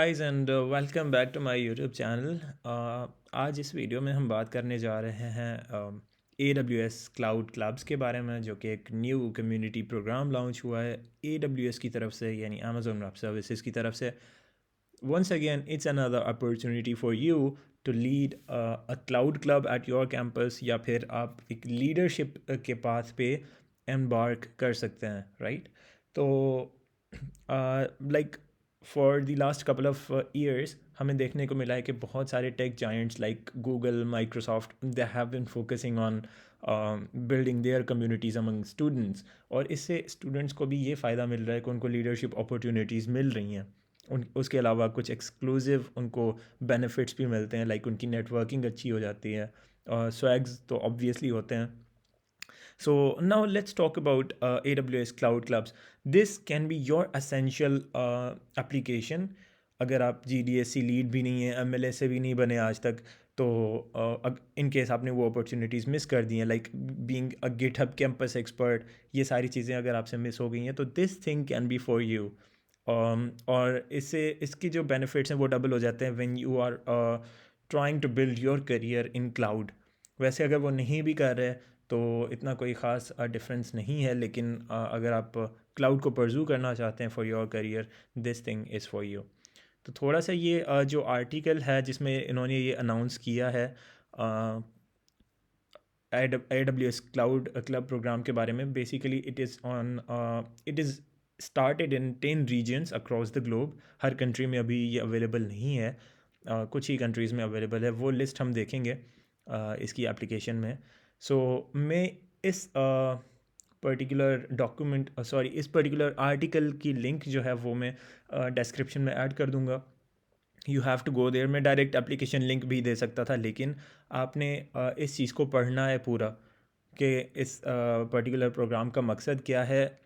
Guys and welcome back to my YouTube channel. आज इस video में हम बात करने जा रहे हैं ए डब्ल्यू एस क्लाउड क्लब्स के बारे में, जो कि एक न्यू कम्युनिटी प्रोग्राम लॉन्च हुआ है ए डब्ल्यू एस की तरफ से, यानी अमेजोन वेब सर्विसेज की तरफ से। Once again it's another opportunity for you to lead a cloud club at your campus, या फिर आप एक लीडरशिप के पाथ पे एम्बार्क कर सकते हैं, राइट? तो like for the last couple of years हमें देखने को मिला है कि बहुत सारे tech giants like Google, Microsoft, they have been focusing on building their communities among students. और इससे स्टूडेंट्स को भी ये फ़ायदा मिल रहा है कि उनको लीडरशिप अपॉर्चुनिटीज़ मिल रही हैं। उसके अलावा कुछ एक्सक्लूसिव उनको बेनिफिट्स भी मिलते हैं, लाइक उनकी नेटवर्किंग अच्छी हो जाती है, स्वैग्स तो ऑब्वियसली होते हैं। So now let's talk about AWS Cloud Clubs. This can be your essential application. अगर आप GDSC लीड भी नहीं है, MLA से भी नहीं बने आज तक, तो इन केस आपने वो अपॉर्चुनिटीज़ मिस कर दी हैं, like being a GitHub campus expert, ये सारी चीज़ें अगर आपसे मिस हो गई हैं, तो this thing can be for you. और इससे इसके जो बेनिफिट्स हैं वो डबल हो जाते हैं when you are trying to build your career in cloud. वैसे अगर वो नहीं भी कर रहे तो इतना कोई ख़ास डिफरेंस नहीं है, लेकिन अगर आप क्लाउड को परजू करना चाहते हैं for your career, this thing is for you. तो थोड़ा सा ये जो आर्टिकल है जिसमें इन्होंने ये अनाउंस किया है A W S cloud club program के बारे में, basically it is started in 10 regions across the globe. हर कंट्री में अभी ये अवेलेबल नहीं है, कुछ ही कंट्रीज़ में अवेलेबल है। वो लिस्ट हम देखेंगे इसकी एप्लीकेशन में। सो मैं इस पर्टिकुलर डॉक्यूमेंट सॉरी इस पर्टिकुलर आर्टिकल की लिंक जो है वो मैं डिस्क्रिप्शन में ऐड कर दूंगा। You have to go there. मैं डायरेक्ट एप्लीकेशन लिंक भी दे सकता था, लेकिन आपने इस चीज़ को पढ़ना है पूरा कि इस पर्टिकुलर प्रोग्राम का मकसद क्या है।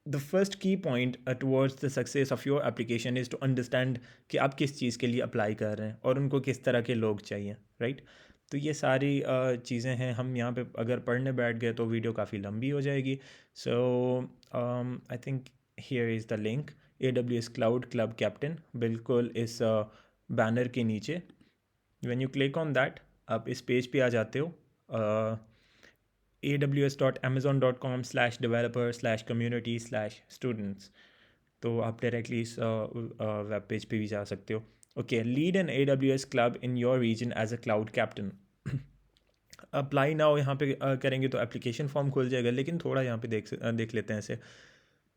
The first key point towards the success of your application is to understand कि आप किस चीज़ के लिए अप्लाई कर रहे हैं और उनको किस तरह के लोग चाहिए, राइट? तो ये सारी चीज़ें हैं। हम यहाँ पे अगर पढ़ने बैठ गए तो वीडियो काफ़ी लंबी हो जाएगी। So I think here is the link, A W S cloud club captain, बिल्कुल इस बैनर के नीचे। When you click on that, आप इस पेज पे आ जाते हो, aws.amazon.com/developer/community/students। तो आप डायरेक्टली इस वेब पेज पे भी जा सकते हो। Okay, lead an AWS club in your region as a cloud captain. Apply now यहाँ पे करेंगे तो एप्लीकेशन फॉर्म खुल जाएगा, लेकिन थोड़ा यहाँ पे देख लेते हैं इसे।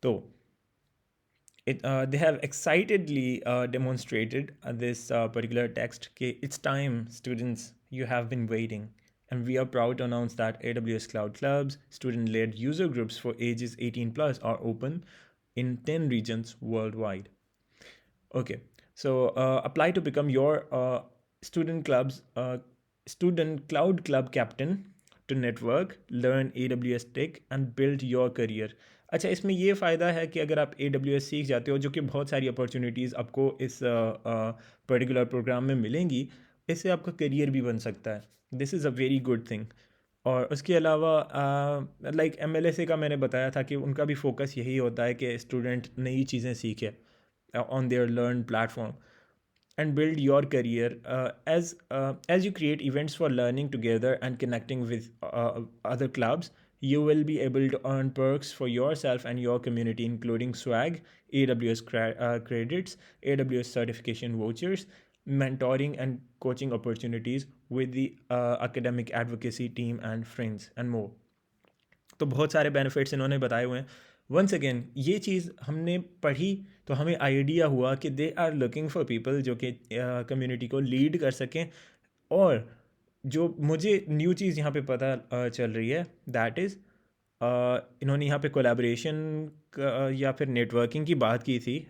तो they have excitedly demonstrated this particular text. Okay, it's time, students, you have been waiting, and we are proud to announce that AWS Cloud Clubs, student-led user groups for ages 18 plus, are open in 10 regions worldwide. Okay, so apply to become your student cloud club captain to network, learn AWS tech and build your career. अच्छा, इसमें ये फ़ायदा है कि अगर आप AWS सीख जाते हो, जो कि बहुत सारी अपॉर्चुनिटीज़ आपको इस पर्टिकुलर प्रोग्राम में मिलेंगी, इससे आपका करियर भी बन सकता है। This is a very good thing. और उसके अलावा लाइक MLSA का मैंने बताया था कि उनका भी फोकस यही होता है कि स्टूडेंट नई चीज़ें सीखे on their learn platform and build your career. As you create events for learning together and connecting with other clubs, you will be able to earn perks for yourself and your community, including swag, AWS credits, AWS certification vouchers, mentoring and coaching opportunities with the academic advocacy team and friends and more. तो बहुत सारे benefits इन्होंने बताए हुए हैं। Once again ये चीज़ हमने पढ़ी तो हमें आइडिया हुआ कि they are looking for people जो कि कम्युनिटी को लीड कर सकें। और जो मुझे न्यू चीज़ यहाँ पे पता चल रही है, दैट इज़ इन्होंने यहाँ पे कोलैबोरेशन या फिर नेटवर्किंग की बात की थी।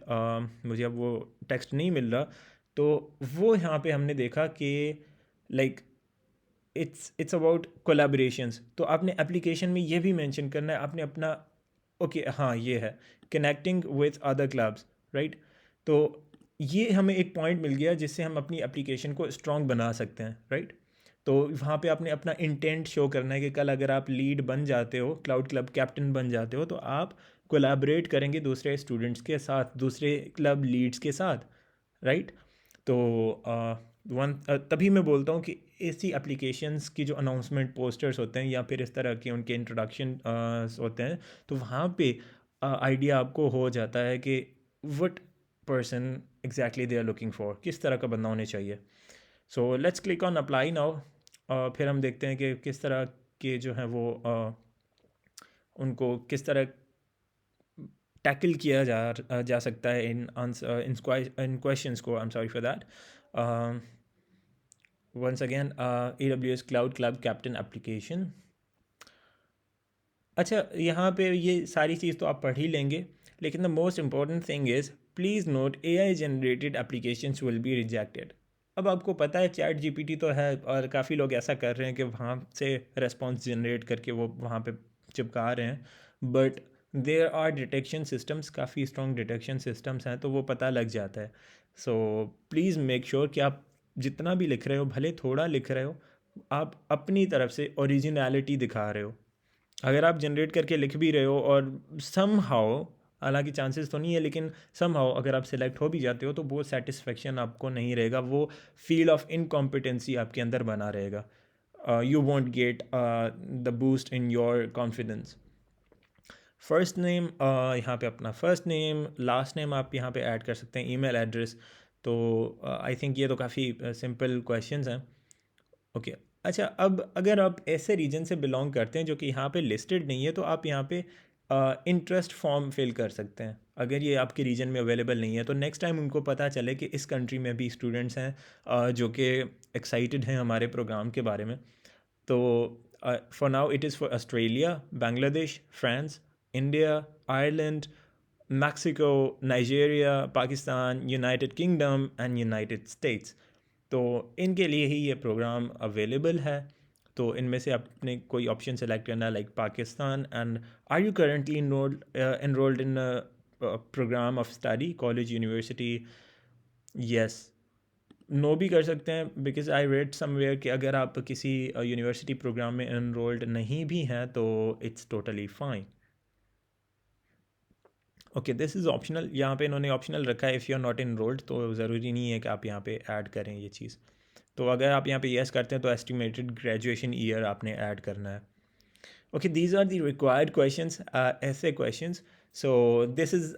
मुझे अब वो टेक्स्ट नहीं मिल रहा, तो वो यहाँ पे हमने देखा कि लाइक इट्स अबाउट कोलैबोरेशंस। तो आपने एप्लीकेशन में ये भी मेंशन करना है, आपने अपना ओके हाँ ये है connecting with other clubs, right? तो ये हमें एक पॉइंट मिल गया जिससे हम अपनी एप्लीकेशन को स्ट्रॉन्ग बना सकते हैं, राइट? तो वहाँ पे आपने अपना इंटेंट शो करना है कि कल अगर आप लीड बन जाते हो, क्लाउड क्लब कैप्टन बन जाते हो, तो आप कोलैबोरेट करेंगे दूसरे स्टूडेंट्स के साथ, दूसरे क्लब लीड्स के साथ, राइट। तो तभी मैं बोलता हूँ कि ऐसी एप्लीकेशंस की जो अनाउंसमेंट पोस्टर्स होते हैं या फिर इस तरह के उनके इंट्रोडक्शन होते हैं, तो वहाँ पे आइडिया आपको हो जाता है कि what person exactly they are looking for, किस तरह का बंदा होने चाहिए। So let's click on apply now. फिर हम देखते हैं कि किस तरह के जो हैं वो उनको किस तरह टैकल किया जा सकता है इन आंसर इन क्वेश्चंस को। I am sorry for that. Once again, AWS cloud club captain application. अच्छा, यहाँ पे ये सारी चीज़ तो आप पढ़ ही लेंगे, लेकिन the most important thing is please note AI generated applications will be rejected. अब आपको पता है चैट जीपीटी तो है और काफ़ी लोग ऐसा कर रहे हैं कि वहाँ से रेस्पॉन्स जनरेट करके वो वहाँ पे चिपका रहे हैं, but there are detection systems, काफ़ी स्ट्रॉन्ग डिटेक्शन सिस्टम्स हैं, तो वो पता लग जाता है। सो प्लीज़ मेक श्योर कि आप जितना भी लिख रहे हो, भले थोड़ा लिख रहे हो, आप अपनी तरफ से ओरिजिनलिटी दिखा रहे हो। अगर आप जनरेट करके लिख भी रहे हो और सम हाउ, हालांकि चांसेस तो नहीं है, लेकिन सम हाउ अगर आप सिलेक्ट हो भी जाते हो तो वो सेटिस्फेक्शन आपको नहीं रहेगा, वो फील ऑफ इनकॉम्पिटेंसी आपके अंदर बना रहेगा। You want get the boost in your confidence. First name, यहाँ पे अपना फ़र्स्ट नेम, लास्ट नेम आप यहाँ पे ऐड कर सकते हैं, ईमेल एड्रेस। तो आई थिंक ये तो काफ़ी सिंपल क्वेश्चंस हैं। ओके। अच्छा, अब अगर आप ऐसे रीजन से बिलोंग करते हैं जो कि यहाँ पे लिस्टेड नहीं है, तो आप यहाँ पे इंटरेस्ट फॉर्म फिल कर सकते हैं। अगर ये आपके रीजन में अवेलेबल नहीं है तो नेक्स्ट टाइम उनको पता चले कि इस कंट्री में भी स्टूडेंट्स हैं जो कि एक्साइटेड हैं हमारे प्रोग्राम के बारे में। तो for now it is for Australia, Bangladesh, France, India, Ireland, Mexico, Nigeria, Pakistan, United kingdom and United states. तो इनके लिए ही ये प्रोग्राम अवेलेबल है। तो इनमें से आपने कोई ऑप्शन सेलेक्ट करना है, like Pakistan. And are you currently enrolled in program of study, college, university? Yes. No भी कर सकते हैं, बिकॉज आई रेड समवेयर कि अगर आप किसी यूनिवर्सिटी प्रोग्राम में एनरोल्ड नहीं भी हैं तो it's totally fine. Okay, this is optional. यहाँ पे इन्होंने ऑप्शनल रखा है, if you are not enrolled, तो ज़रूरी नहीं है कि आप यहाँ पे ऐड करें ये चीज़। तो अगर आप यहाँ पे येस करते हैं तो एस्टिमेटेड ग्रेजुएशन ईयर आपने ऐड करना है। Okay, these are the required questions, ऐसे questions. So this is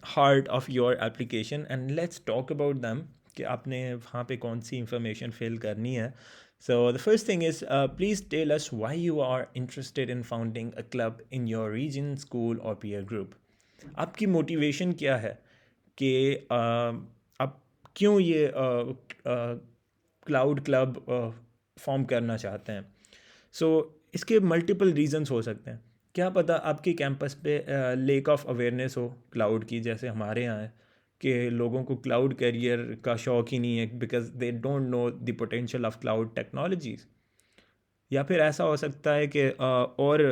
heart of your application and let's talk about them कि आपने वहाँ पे कौन सी इंफॉर्मेशन फिल करनी है। So the first thing is please tell us why you are interested in founding a club in your region, school और peer group. आपकी motivation क्या है कि आप क्यों ये क्लाउड क्लब फॉर्म करना चाहते हैं। सो इसके मल्टीपल रीजंस हो सकते हैं। क्या पता आपके कैंपस पे लेक ऑफ अवेयरनेस हो क्लाउड की, जैसे हमारे यहाँ है कि लोगों को क्लाउड करियर का शौक ही नहीं है because they don't know the potential of cloud technologies. या फिर ऐसा हो सकता है कि और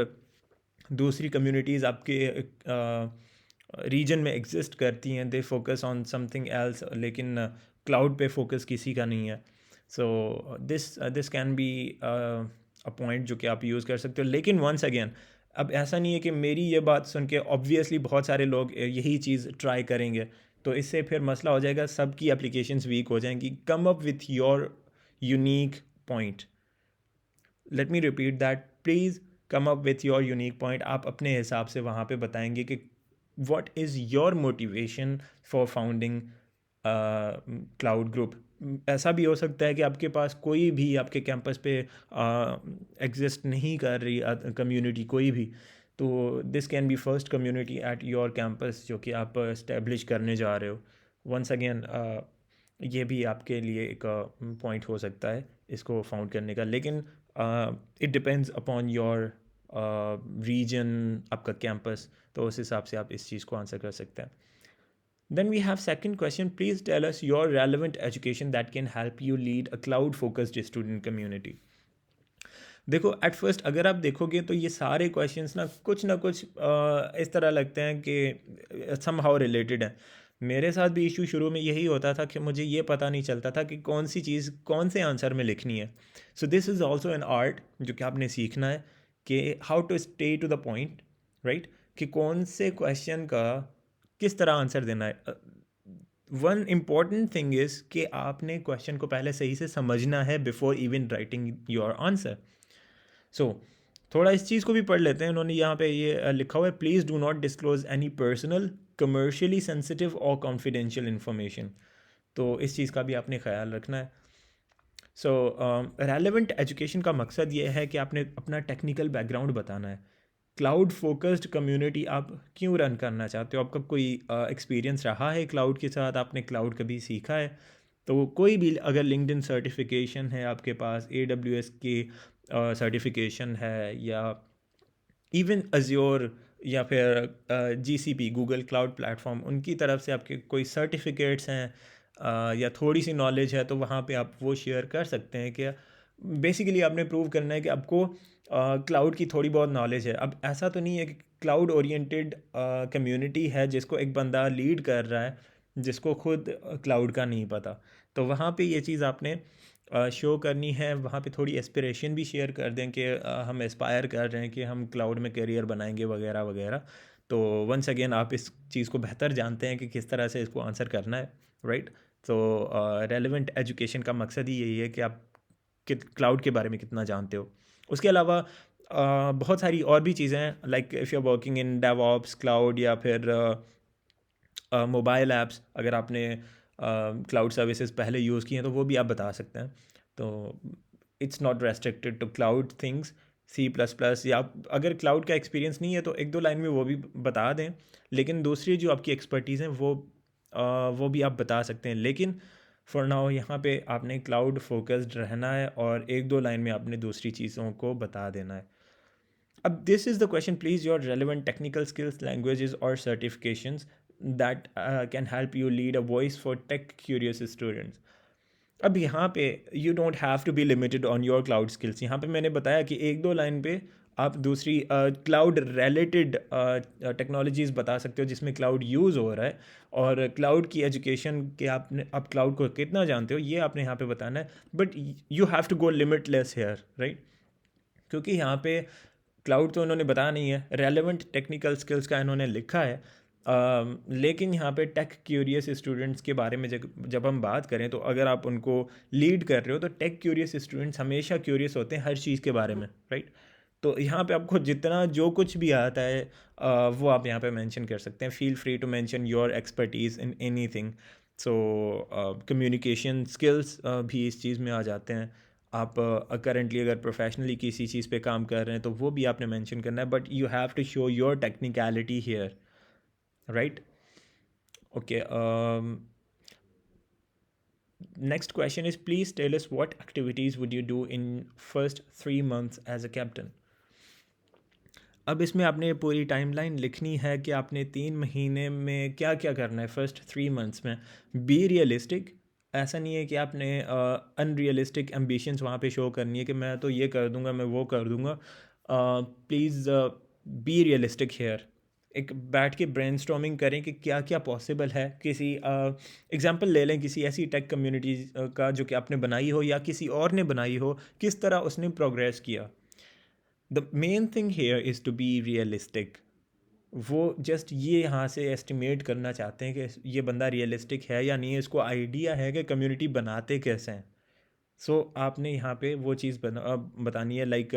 दूसरी कम्युनिटीज़ आपके रीजन में एग्जिस्ट करती हैं, they focus on something else, लेकिन क्लाउड पे फोकस किसी का नहीं है। So this can be a point जो कि आप यूज़ कर सकते हो। लेकिन वंस अगेन, अब ऐसा नहीं है कि मेरी ये बात सुन के ऑब्वियसली बहुत सारे लोग यही चीज़ ट्राई करेंगे, तो इससे फिर मसला हो जाएगा, सबकी एप्लीकेशंस वीक हो जाएंगी। Come up with your unique point. Let me repeat that, please come up with your unique point. आप अपने हिसाब से वहाँ पे बताएंगे कि what is your motivation for founding cloud group. ऐसा भी हो सकता है कि आपके पास कोई भी आपके कैंपस पे एग्जिस्ट नहीं कर रही कम्युनिटी कोई भी, तो this can be first community at your campus जो कि आप इस्टेब्लिश करने जा रहे हो। वंस अगेन, ये भी आपके लिए एक पॉइंट हो सकता है इसको फाउंड करने का, लेकिन it depends upon your region, आपका कैंपस, तो उस हिसाब से आप इस चीज़ को आंसर कर सकते हैं। Then we have second question, please tell us your relevant education that can help you lead a cloud focused student community. देखो, एट फर्स्ट अगर आप देखोगे तो ये सारे क्वेश्चंस ना कुछ इस तरह लगते हैं कि सम हाउ रिलेटेड हैं। मेरे साथ भी इशू शुरू में यही होता था कि मुझे ये पता नहीं चलता था कि कौन सी चीज़ कौन से आंसर में लिखनी है। So this is also an art जो कि आपने सीखना है कि how to stay to the point, right, कि कौन से क्वेश्चन का किस तरह आंसर देना है। वन इम्पॉर्टेंट थिंग इज़ कि आपने क्वेश्चन को पहले सही से समझना है before even writing your answer. So थोड़ा इस चीज़ को भी पढ़ लेते हैं. उन्होंने यहाँ पे ये लिखा हुआ है, please do not disclose any personal, commercially sensitive और कॉन्फिडेंशियल इन्फॉर्मेशन. तो इस चीज़ का भी आपने ख्याल रखना है. सो रेलेवेंट एजुकेशन का मकसद ये है कि आपने अपना टेक्निकल बैकग्राउंड बताना है. क्लाउड फोकस्ड कम्युनिटी आप क्यों रन करना चाहते हो? आपका कोई एक्सपीरियंस रहा है क्लाउड के साथ? आपने क्लाउड कभी सीखा है? तो कोई भी, अगर लिंक्डइन सर्टिफिकेशन है आपके पास, ए डब्ल्यू एस की सर्टिफिकेशन है, या इवन अज्योर, या फिर G C P, Google cloud platform, उनकी तरफ से आपके कोई सर्टिफिकेट्स हैं, या थोड़ी सी नॉलेज है, तो वहाँ पे आप वो शेयर कर सकते हैं. कि बेसिकली आपने प्रूव करना है कि आपको क्लाउड की थोड़ी बहुत नॉलेज है. अब ऐसा तो नहीं है कि क्लाउड ओरिएंटेड कम्युनिटी है जिसको एक बंदा लीड कर रहा है, जिसको खुद क्लाउड का नहीं पता. तो वहाँ पे ये चीज़ आपने शो करनी है. वहाँ पे थोड़ी एस्पिरेशन भी शेयर कर दें कि हम एस्पायर कर रहे हैं कि हम क्लाउड में करियर बनाएंगे वगैरह वगैरह. तो वंस अगेन आप इस चीज़ को बेहतर जानते हैं कि किस तरह से इसको आंसर करना है, राइट. तो रेलेवेंट एजुकेशन का मकसद ही यही है कि आप क्लाउड के बारे में कितना जानते हो. उसके अलावा बहुत सारी और भी चीज़ें हैं, like if you are working in DevOps, cloud, या फिर मोबाइल ऐप्स, अगर आपने क्लाउड सर्विसेज पहले यूज़ किए हैं तो वो भी आप बता सकते हैं. तो it's not restricted to cloud things. C plus plus, या अगर क्लाउड का एक्सपीरियंस नहीं है तो एक दो लाइन में वो भी बता दें. लेकिन दूसरी जो आपकी एक्सपर्टीज़ हैं वो भी आप बता सकते हैं. लेकिन फॉर नाउ यहाँ पे आपने क्लाउड फोकस्ड रहना है और एक दो लाइन में आपने दूसरी चीज़ों को बता देना है. अब this is the question, please your relevant technical skills, languages और certifications that can help you lead a voice for tech curious students. अब यहाँ पे you don't have to be limited on your cloud skills. यहाँ पे मैंने बताया कि एक दो लाइन पे आप दूसरी क्लाउड रिलेटेड टेक्नोलॉजीज़ बता सकते हो जिसमें क्लाउड यूज़ हो रहा है, और क्लाउड की एजुकेशन के आपने आप क्लाउड को कितना जानते हो ये आपने यहाँ पे बताना है. But you have to go limitless here, right. क्योंकि यहाँ पे क्लाउड तो उन्होंने बताया नहीं है, रेलेवेंट टेक्निकल स्किल्स का इन्होंने लिखा है. लेकिन यहाँ पे टेक क्यूरियस स्टूडेंट्स के बारे में जब हम बात करें, तो अगर आप उनको लीड कर रहे हो तो टेक क्यूरियस स्टूडेंट्स हमेशा क्यूरियस होते हैं हर चीज़ के बारे में, राइट. तो यहाँ पे आपको जितना जो कुछ भी आता है वो आप यहाँ पे मेंशन कर सकते हैं. Feel free to mention your expertise in anything. So communication skills भी इस चीज़ में आ जाते हैं. आप करंटली अगर प्रोफेशनली किसी चीज़ पे काम कर रहे हैं तो वो भी आपने मेंशन करना है, but you have to show your technicality here, right. Okay. Next question is, please tell us what activities would you do in first 3 months as a captain. अब इसमें आपने पूरी टाइमलाइन लिखनी है कि आपने 3 महीने में क्या क्या करना है फर्स्ट 3 मंथ्स में. Be realistic. ऐसा नहीं है कि आपने अनरियलिस्टिक एम्बिशंस वहाँ पे शो करनी है कि मैं तो ये कर दूँगा, मैं वो कर दूँगा. Please be realistic here. एक बैठ के ब्रेनस्टॉर्मिंग करें कि क्या क्या पॉसिबल है. किसी एग्जांपल ले लें किसी ऐसी टेक कम्युनिटी का जो कि आपने बनाई हो या किसी और ने बनाई हो, किस तरह उसने प्रोग्रेस किया. The main thing here is to be realistic. वो जस्ट ये यहाँ से एस्टिमेट करना चाहते हैं कि ये बंदा रियलिस्टिक है या नहीं है, इसको आइडिया है कि कम्युनिटी बनाते कैसे हैं. सो आपने यहाँ पे वो चीज़ बतानी है, लाइक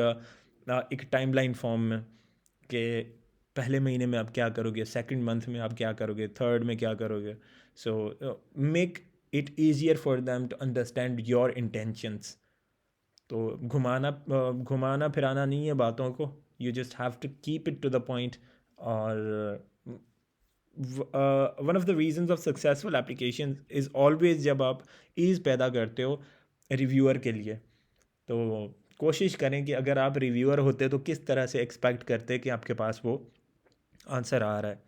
एक टाइमलाइन फॉर्म में, कि पहले महीने में आप क्या करोगे, सेकंड मंथ में आप क्या करोगे, थर्ड में क्या करोगे. So make it easier for them to understand your intentions. तो घुमाना फिराना नहीं है बातों को. You just have to keep it to the point. और one of the reasons of successful application is always जब आप ईज़ पैदा करते हो रिव्यूअर के लिए. तो कोशिश करें कि अगर आप रिव्यूअर होते तो किस तरह से एक्सपेक्ट करते कि आपके पास वो आंसर आ रहा है.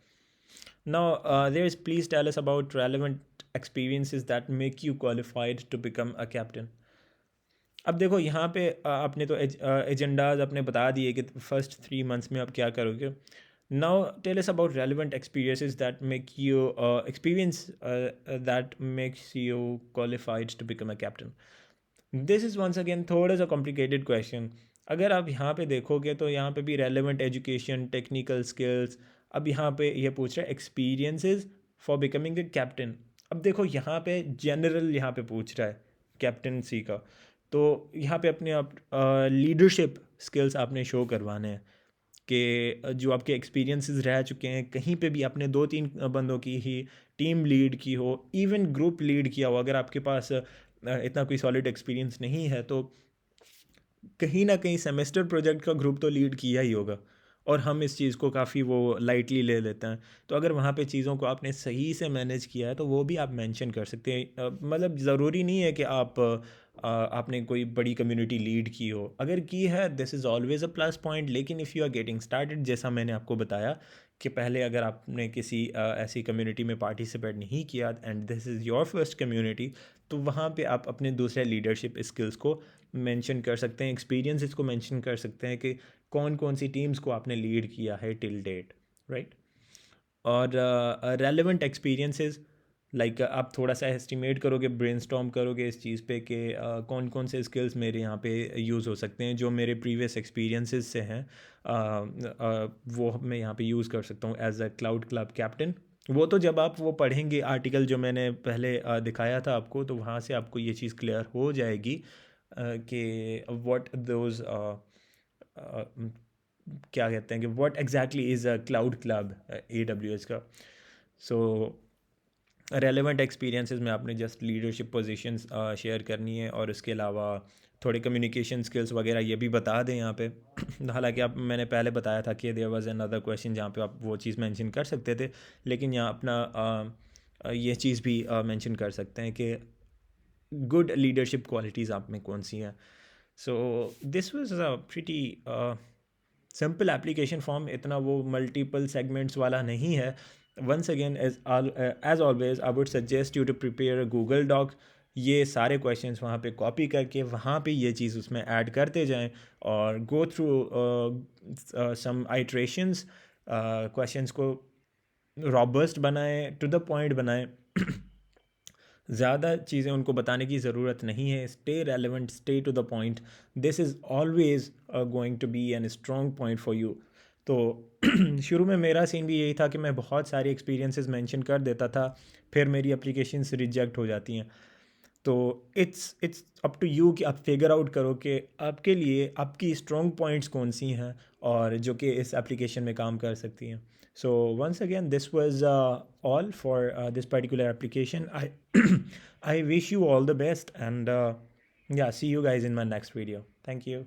Now there is, please tell us about relevant experiences that make you qualified to become a captain. अब देखो यहाँ पे आपने तो एजेंडाज अपने बता दिए कि फर्स्ट 3 मंथ्स में आप क्या करोगे. Now tell us about relevant experiences that make you experience that makes you qualified to become a captain. This is once again थोड़ा सा कॉम्प्लिकेटेड क्वेश्चन. अगर आप यहाँ पे देखोगे तो यहाँ पे भी रेलिवेंट एजुकेशन, टेक्निकल स्किल्स. अब यहाँ पे ये पूछ रहा है experiences for becoming a captain. अब देखो यहाँ पे जनरल यहाँ पे पूछ रहा है कैप्टनसी का, तो यहाँ पे अपने आप लीडरशिप स्किल्स आपने शो करवाने हैं कि जो आपके एक्सपीरियंसेस रह चुके हैं, कहीं पे भी आपने दो तीन बंदों की ही टीम लीड की हो, इवन ग्रुप लीड किया हो, अगर आपके पास इतना कोई सॉलिड एक्सपीरियंस नहीं है तो कहीं ना कहीं सेमेस्टर प्रोजेक्ट का ग्रुप तो लीड किया ही होगा, और हम इस चीज़ को काफ़ी वो लाइटली ले लेते हैं। तो अगर वहाँ पे चीज़ों को आपने सही से मैनेज किया है तो वो भी आप मेंशन कर सकते हैं। मतलब ज़रूरी नहीं है कि आपने कोई बड़ी कम्युनिटी लीड की हो, अगर की है this is always a plus point. लेकिन if you are getting started, जैसा मैंने आपको बताया कि पहले अगर आपने किसी ऐसी कम्युनिटी में पार्टिसिपेट नहीं किया and this is your first community, तो वहाँ पे आप अपने दूसरे लीडरशिप स्किल्स को मेंशन कर सकते हैं, एक्सपीरियंस इसको मेंशन कर सकते हैं कि कौन कौन सी टीम्स को आपने लीड किया है टिल डेट, राइट। और रेलेवेंट एक्सपीरियंसेस, लाइक आप थोड़ा सा एस्टिमेट करोगे, ब्रेनस्टॉर्म करोगे इस चीज़ पे कि कौन कौन से स्किल्स मेरे यहाँ पे यूज़ हो सकते हैं जो मेरे प्रीवियस एक्सपीरियंसेस से हैं, वो मैं यहाँ पे यूज़ कर सकता हूँ as a cloud club captain. वो तो जब आप वो पढ़ेंगे आर्टिकल जो मैंने पहले दिखाया था आपको, तो वहाँ से आपको ये चीज़ क्लियर हो जाएगी कि व्हाट दोज क्या कहते हैं कि what exactly is a cloud club A W S का। सो रेलेवेंट एक्सपीरियंसेस में आपने जस्ट लीडरशिप पोजीशंस शेयर करनी है, और उसके अलावा थोड़े कम्युनिकेशन स्किल्स वगैरह ये भी बता दें यहाँ पे। हालांकि आप, मैंने पहले बताया था कि देयर वाज अनदर क्वेश्चन जहाँ पे आप वो चीज़ मेंशन कर सकते थे, लेकिन यहाँ अपना ये चीज़ भी मेंशन कर सकते हैं कि गुड लीडरशिप क्वालिटीज़ आप में कौन सी हैं। So this was a pretty simple application form, इतना वो मल्टीपल सेगमेंट्स वाला नहीं है। Once again as always I would suggest you to prepare a Google doc, ये सारे क्वेश्चंस वहाँ पे कॉपी करके वहाँ पे ये चीज़ उसमें ऐड करते जाएं, और go through some iterations, questions को रॉबस्ट बनाएं, टू द पॉइंट बनाएं। ज़्यादा चीज़ें उनको बताने की ज़रूरत नहीं है, stay relevant, stay to the point, this is always going to be an strong point for you. तो शुरू में मेरा सीन भी यही था कि मैं बहुत सारे एक्सपीरियंसेस मेंशन कर देता था, फिर मेरी एप्लीकेशंस रिजेक्ट हो जाती हैं। तो इट्स अप टू यू कि आप फिगर आउट करो कि आपके लिए आपकी स्ट्रॉन्ग पॉइंट्स कौन सी हैं और जो कि इस एप्लीकेशन में काम कर सकती हैं। So once again this was all for this particular application. I I wish you all the best, and yeah, see you guys in my next video. Thank you.